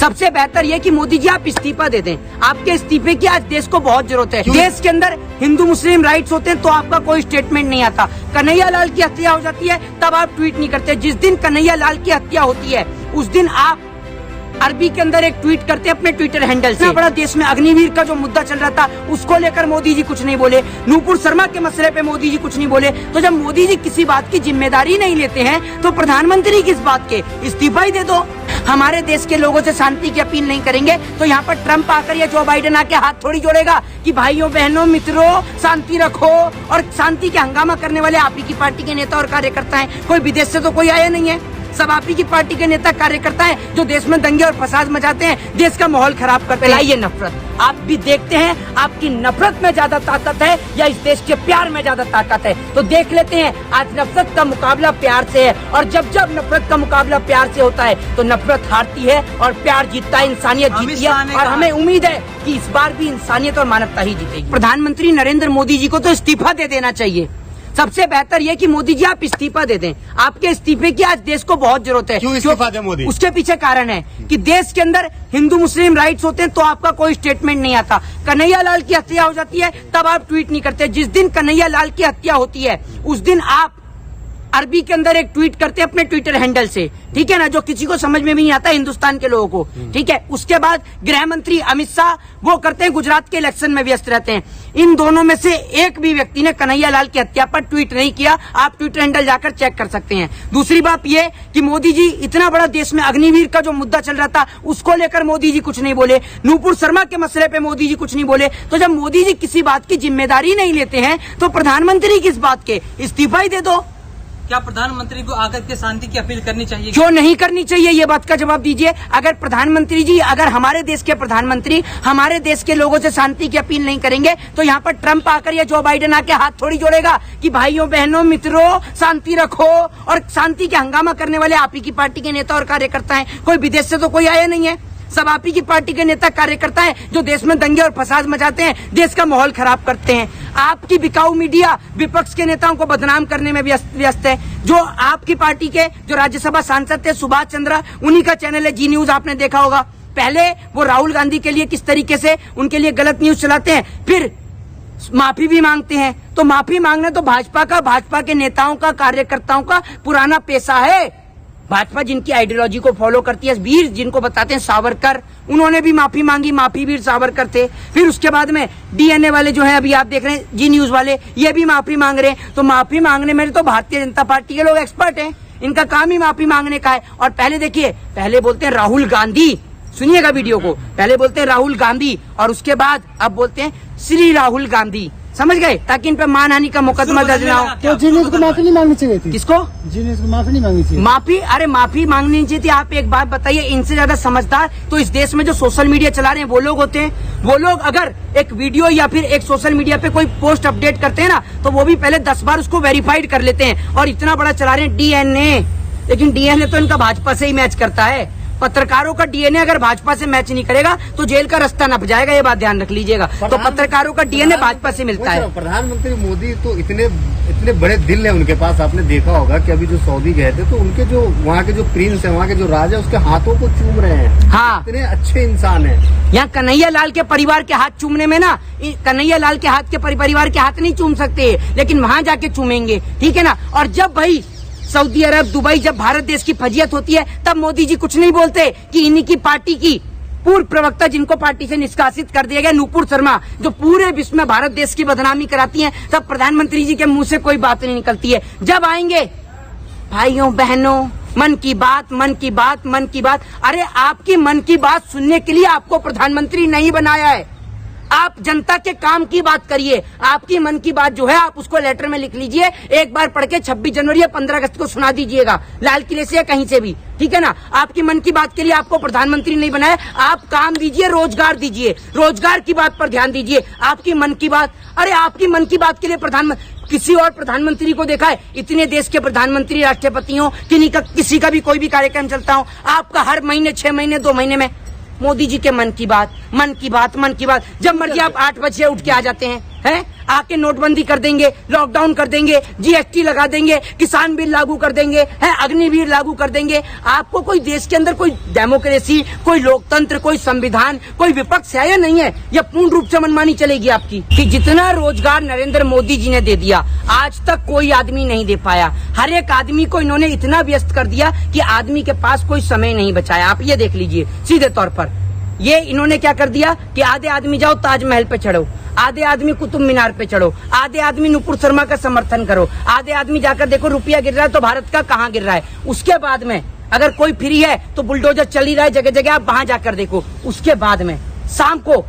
सबसे बेहतर ये कि मोदी जी आप इस्तीफा दे दें। आपके इस्तीफे की आज देश को बहुत जरूरत है। देश के अंदर हिंदू मुस्लिम राइट्स होते हैं तो आपका कोई स्टेटमेंट नहीं आता। कन्हैया लाल की हत्या हो जाती है तब आप ट्वीट नहीं करते। जिस दिन कन्हैया लाल की हत्या होती है उस दिन आप अरबी के अंदर एक ट्वीट करते हैं अपने ट्विटर हैंडल से। बड़ा देश में अग्निवीर का जो मुद्दा चल रहा था उसको लेकर मोदी जी कुछ नहीं बोले। नूपुर शर्मा के मसले पे मोदी जी कुछ नहीं बोले। तो जब मोदी जी किसी बात की जिम्मेदारी नहीं लेते हैं तो प्रधानमंत्री किस बात के, इस्तीफा ही दे दो। हमारे देश के लोगों से शांति की अपील नहीं करेंगे तो यहाँ पर ट्रंप आकर या जो बाइडेन आके हाथ थोड़ी जोड़ेगा कि भाइयों बहनों मित्रों शांति रखो। और शांति के हंगामा करने वाले आप ही की पार्टी के नेता और कार्यकर्ता हैं। कोई विदेश से तो कोई आया नहीं है। सब आप ही की पार्टी के नेता कार्यकर्ता हैं जो देश में दंगे और फसाद मचाते हैं, देश का माहौल खराब करते हैं। ये नफरत आप भी देखते हैं, आपकी नफरत में ज्यादा ताकत है या इस देश के प्यार में ज्यादा ताकत है। तो देख लेते हैं आज नफरत का मुकाबला प्यार से है और जब जब नफरत का मुकाबला प्यार से होता है तो नफरत हारती है और प्यार जीतता है, इंसानियत जीतती है। और हमें उम्मीद है कि इस बार भी इंसानियत और मानवता ही जीतेगी। प्रधानमंत्री नरेंद्र मोदी जी को तो इस्तीफा दे देना चाहिए। सबसे बेहतर ये कि मोदी जी आप इस्तीफा दे दें। आपके इस्तीफे की आज देश को बहुत जरूरत है। क्यों इस्तीफा दे मोदी? उसके पीछे कारण है कि देश के अंदर हिंदू मुस्लिम राइट्स होते हैं तो आपका कोई स्टेटमेंट नहीं आता। कन्हैया लाल की हत्या हो जाती है तब आप ट्वीट नहीं करते। जिस दिन कन्हैया लाल की हत्या होती है उस दिन आप अरबी के अंदर एक ट्वीट करते हैं अपने ट्विटर हैंडल से, ठीक है ना, जो किसी को समझ में भी नहीं आता हिंदुस्तान के लोगों को, ठीक है। उसके बाद गृह मंत्री अमित शाह वो करते हैं गुजरात के इलेक्शन में व्यस्त रहते हैं। इन दोनों में से एक भी व्यक्ति ने कन्हैया लाल की हत्या पर ट्वीट नहीं किया। आप ट्विटर हैंडल जाकर चेक कर सकते हैं। दूसरी बात ये कि मोदी जी इतना बड़ा देश में अग्निवीर का जो मुद्दा चल रहा था उसको लेकर मोदी जी कुछ नहीं बोले। नूपुर शर्मा के मसले पे मोदी जी कुछ नहीं बोले। तो जब मोदी जी किसी बात की जिम्मेदारी नहीं लेते हैं तो प्रधानमंत्री किस बात के, इस्तीफा ही दे दो। क्या प्रधानमंत्री को आकर के शांति की अपील करनी चाहिए? क्यों नहीं करनी चाहिए, ये बात का जवाब दीजिए। अगर प्रधानमंत्री जी, अगर हमारे देश के प्रधानमंत्री हमारे देश के लोगों से शांति की अपील नहीं करेंगे तो यहाँ पर ट्रंप आकर या जो बाइडेन आके हाथ थोड़ी जोड़ेगा कि भाइयों बहनों मित्रों शांति रखो। और शांति के हंगामा करने वाले आप ही की पार्टी के नेता और कार्यकर्ता हैं। कोई विदेश से तो कोई आया नहीं है। सब आप ही की पार्टी के नेता कार्यकर्ता हैं जो देश में दंगे और फसाद मचाते हैं, देश का माहौल खराब करते हैं। आपकी बिकाऊ मीडिया विपक्ष के नेताओं को बदनाम करने में व्यस्त है। जो आपकी पार्टी के जो राज्यसभा सांसद थे सुभाष चंद्रा, उन्हीं का चैनल है जी न्यूज, आपने देखा होगा। पहले वो राहुल गांधी के लिए किस तरीके से उनके लिए गलत न्यूज चलाते हैं, फिर माफी भी मांगते हैं। तो माफी मांगना तो भाजपा के नेताओं का कार्यकर्ताओं का पुराना पेशा है। भाजपा जिनकी आइडियोलॉजी को फॉलो करती है, वीर जिनको बताते हैं सावरकर, उन्होंने भी माफी मांगी, माफी वीर सावरकर थे। फिर उसके बाद में डीएनए वाले जो है अभी आप देख रहे हैं जी न्यूज वाले, ये भी माफी मांग रहे हैं। तो माफी मांगने में तो भारतीय जनता पार्टी के लोग एक्सपर्ट हैं, इनका काम ही माफी मांगने का है। और पहले देखिए, पहले बोलते हैं राहुल गांधी, सुनिएगा वीडियो को, पहले बोलते हैं राहुल गांधी और उसके बाद अब बोलते हैं श्री राहुल गांधी, समझ गए, ताकि इन पर मानहानि का मुकदमा दर्ज ना हो। तो जी न्यूज को माफी नहीं मांगनी चाहिए थी? किसको? जी न्यूज को माफी नहीं मांगनी चाहिए? माफी, अरे माफी मांगनी चाहिए थी। आप एक बात बताइए, इनसे ज्यादा समझदार तो इस देश में जो सोशल मीडिया चला रहे हैं वो लोग होते हैं। वो लोग अगर एक वीडियो या फिर एक सोशल मीडिया पे कोई पोस्ट अपडेट करते हैं ना तो वो भी पहले 10 बार उसको वेरीफाइड कर लेते हैं। और इतना बड़ा चला रहे हैं डीएनए, लेकिन डीएनए तो इनका भाजपा से ही मैच करता है। पत्रकारों का डीएनए अगर भाजपा से मैच नहीं करेगा तो जेल का रास्ता नप जाएगा, ये बात ध्यान रख लीजिएगा। तो पत्रकारों का डीएनए भाजपा से मिलता है। प्रधानमंत्री मोदी तो इतने बड़े दिल है उनके पास। आपने देखा होगा कि अभी जो सऊदी गए थे तो उनके जो वहाँ के जो प्रिंस है, वहाँ के जो राजा, उसके हाथों को चूम रहे हैं। हाँ, इतने अच्छे इंसान है। यहाँ कन्हैया लाल के परिवार के हाथ चूमने में ना, कन्हैया लाल के हाथ के परिवार के हाथ नहीं चूम सकते, लेकिन वहाँ जाके चूमेंगे, ठीक है ना। और जब भाई सऊदी अरब, दुबई, जब भारत देश की फजीयत होती है तब मोदी जी कुछ नहीं बोलते कि इन्हीं की पार्टी की पूर्व प्रवक्ता जिनको पार्टी से निष्कासित कर दिया गया, नूपुर शर्मा, जो पूरे विश्व में भारत देश की बदनामी कराती हैं, तब प्रधानमंत्री जी के मुंह से कोई बात नहीं निकलती है। जब आएंगे भाइयों बहनों मन की बात, मन की बात, मन की बात, अरे आपकी मन की बात सुनने के लिए आपको प्रधानमंत्री नहीं बनाया है। आप जनता के काम की बात करिए। आपकी मन की बात जो है आप उसको लेटर में लिख लीजिए, एक बार पढ़ के 26 जनवरी या 15 अगस्त को सुना दीजिएगा, लाल किले से या कहीं से भी, ठीक है ना। आपकी मन की बात के लिए आपको प्रधानमंत्री नहीं बनाया। आप काम दीजिए, रोजगार दीजिए, रोजगार की बात पर ध्यान दीजिए। आपकी मन की बात, अरे आपकी मन की बात के लिए प्रधानमंत्री, किसी और प्रधानमंत्री को देखा है? इतने देश के प्रधानमंत्री, राष्ट्रपति हो, किसी का भी कोई भी कार्यक्रम चलता हो, आपका हर महीने, 6 महीने, 2 महीने में मोदी जी के मन की बात, मन की बात, मन की बात। जब मर्जी आप 8 बजे उठ के आ जाते हैं, हैं? आके नोटबंदी कर देंगे, लॉकडाउन कर देंगे, जीएसटी लगा देंगे, किसान बिल लागू कर देंगे, है अग्निवीर लागू कर देंगे। आपको कोई देश के अंदर कोई डेमोक्रेसी, कोई लोकतंत्र, कोई संविधान, कोई विपक्ष है या नहीं है? यह पूर्ण रूप से मनमानी चलेगी आपकी कि जितना रोजगार नरेंद्र मोदी जी ने दे दिया आज तक कोई आदमी नहीं दे पाया। हर एक आदमी को इन्होंने इतना व्यस्त कर दिया कि आदमी के पास कोई समय नहीं बचाया। आप ये देख लीजिए सीधे तौर पर, ये इन्होंने क्या कर दिया कि आधे आदमी जाओ ताजमहल पे चढ़ो, आधे आदमी कुतुब मीनार पे चढ़ो, आधे आदमी नुपुर शर्मा का समर्थन करो, आधे आदमी जाकर देखो रुपया गिर रहा है तो भारत का कहाँ गिर रहा है। उसके बाद में अगर कोई फ्री है तो बुलडोजर चल ही रहा है जगह जगह, आप वहां जाकर देखो। उसके बाद में शाम को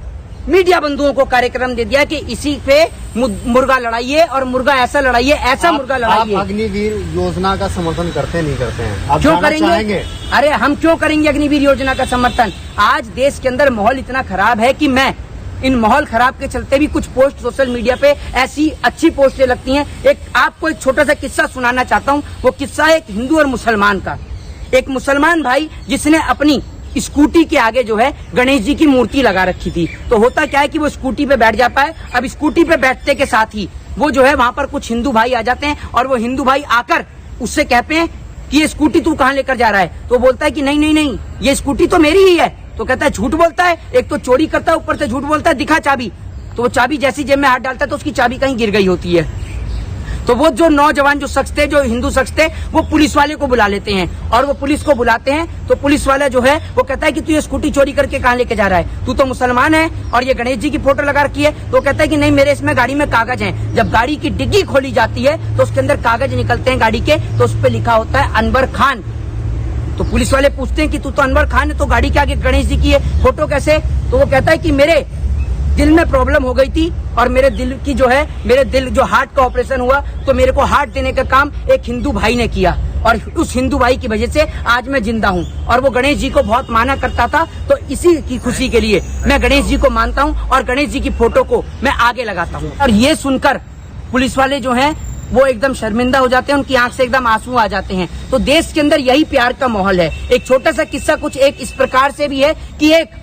मीडिया बंधुओं को कार्यक्रम दे दिया कि इसी पे मुर्गा लड़ाइए और मुर्गा ऐसा लड़ाइए, ऐसा मुर्गा लड़ाइए। आप अग्निवीर योजना का समर्थन करते नहीं करते हैं? आप क्यों करेंगे? अरे हम क्यों करेंगे अग्निवीर योजना का समर्थन? आज देश के अंदर माहौल इतना खराब है कि मैं इन माहौल खराब के चलते भी कुछ पोस्ट सोशल मीडिया पे ऐसी अच्छी पोस्टें लगती हैं। आपको एक छोटा सा किस्सा सुनाना चाहता हूँ। वो किस्सा है एक हिंदू और मुसलमान का। एक मुसलमान भाई जिसने अपनी स्कूटी के आगे जो है गणेश जी की मूर्ति लगा रखी थी। तो होता क्या है कि वो स्कूटी पे बैठ जाता है। अब स्कूटी पे बैठते के साथ ही वो जो है वहां पर कुछ हिंदू भाई आ जाते हैं और वो हिंदू भाई आकर उससे कहते हैं कि ये स्कूटी तू कहाँ लेकर जा रहा है? तो बोलता है कि नहीं नहीं नहीं, ये स्कूटी तो मेरी ही है। तो कहता है झूठ बोलता है, एक तो चोरी करता है ऊपर से झूठ बोलता है, दिखा चाबी। तो वो चाबी जैसी जेब में हाथ डालता है तो उसकी चाबी कहीं गिर गई होती है। तो वो जो नौजवान जो शख्स थे, जो हिंदू शख्स थे, वो पुलिस वाले को बुला लेते हैं और वो पुलिस को बुलाते हैं तो पुलिस वाला जो है वो कहता है कि तू ये स्कूटी चोरी करके कहाँ लेके जा रहा है? तू तो मुसलमान है और ये गणेश जी की फोटो लगा रखी है। तो कहता है कि नहीं, मेरे इसमें गाड़ी में कागज हैं। जब गाड़ी की डिग्गी खोली जाती है तो उसके अंदर कागज निकलते हैं गाड़ी के, तो उस पर लिखा होता है अनवर खान। तो पुलिस वाले पूछते हैं कि तू तो अनवर खान है, तो गाड़ी के आगे गणेश जी की है, फोटो कैसे? तो वो कहता है कि मेरे दिल में प्रॉब्लम हो गई थी और मेरे दिल की जो है, मेरे दिल जो हार्ट का ऑपरेशन हुआ तो मेरे को हार्ट देने का काम एक हिंदू भाई ने किया और उस हिंदू भाई की वजह से आज मैं जिंदा हूँ। और वो गणेश जी को बहुत माना करता था, तो इसी की खुशी के लिए मैं गणेश जी को मानता हूँ और गणेश जी की फोटो को मैं आगे लगाता हूँ। और ये सुनकर पुलिस वाले जो हैं वो एकदम शर्मिंदा हो जाते हैं, उनकी आंख से एकदम आंसू आ जाते हैं। तो देश के अंदर यही प्यार का माहौल है। एक छोटा सा किस्सा कुछ एक इस प्रकार से भी है कि एक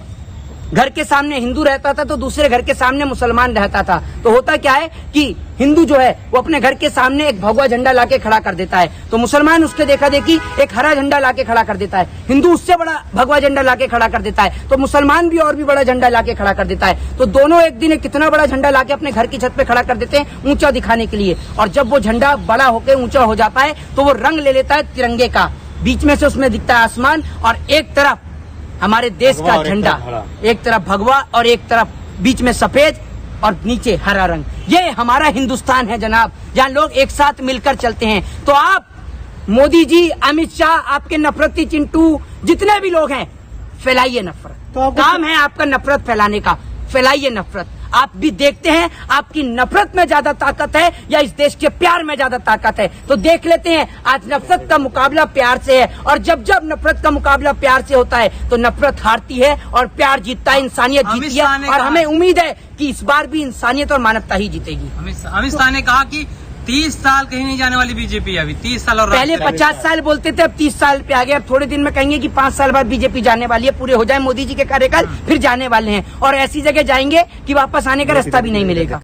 घर के सामने हिंदू रहता था तो दूसरे घर के सामने मुसलमान रहता था। तो होता क्या है कि हिंदू जो है वो अपने घर के सामने एक भगवा झंडा लाके खड़ा कर देता है, तो मुसलमान उसके देखा देखी एक हरा झंडा लाके खड़ा कर देता है। हिंदू उससे बड़ा भगवा झंडा लाके खड़ा कर देता है, तो मुसलमान भी और भी बड़ा झंडा लाके खड़ा कर देता है। तो दोनों एक दिन कितना बड़ा झंडा लाके अपने घर की छत पे खड़ा कर देते हैं ऊंचा दिखाने के लिए। और जब वो झंडा बड़ा होकर ऊंचा हो जाता है तो वो रंग ले लेता है तिरंगे का। बीच में से उसमें दिखता है आसमान और एक तरफ हमारे देश का झंडा, एक तरफ भगवा और एक तरफ बीच में सफेद और नीचे हरा रंग। ये हमारा हिंदुस्तान है जनाब, जहाँ लोग एक साथ मिलकर चलते हैं। तो आप मोदी जी, अमित शाह, आपके नफरती चिंटू, जितने भी लोग हैं, फैलाइए नफरत। तो काम है आपका नफरत फैलाने का, फैलाइए नफरत। आप भी देखते हैं आपकी नफरत में ज्यादा ताकत है या इस देश के प्यार में ज्यादा ताकत है। तो देख लेते हैं, आज नफरत का मुकाबला प्यार से है और जब जब नफरत का मुकाबला प्यार से होता है तो नफरत हारती है और प्यार जीतता है, इंसानियत जीतती है। और हमें उम्मीद है कि इस बार भी इंसानियत और मानवता ही जीतेगी। अमित शाह ने कहा कि 30 साल कहीं नहीं जाने वाली बीजेपी, अभी 30 साल और पहले 50 साल बोलते थे, अब 30 साल पे आ गए। अब थोड़े दिन में कहेंगे कि 5 साल बाद बीजेपी जाने वाली है, पूरे हो जाए मोदी जी के कार्यकाल, फिर जाने वाले हैं और ऐसी जगह जाएंगे कि वापस आने का रास्ता भी नहीं मिलेगा।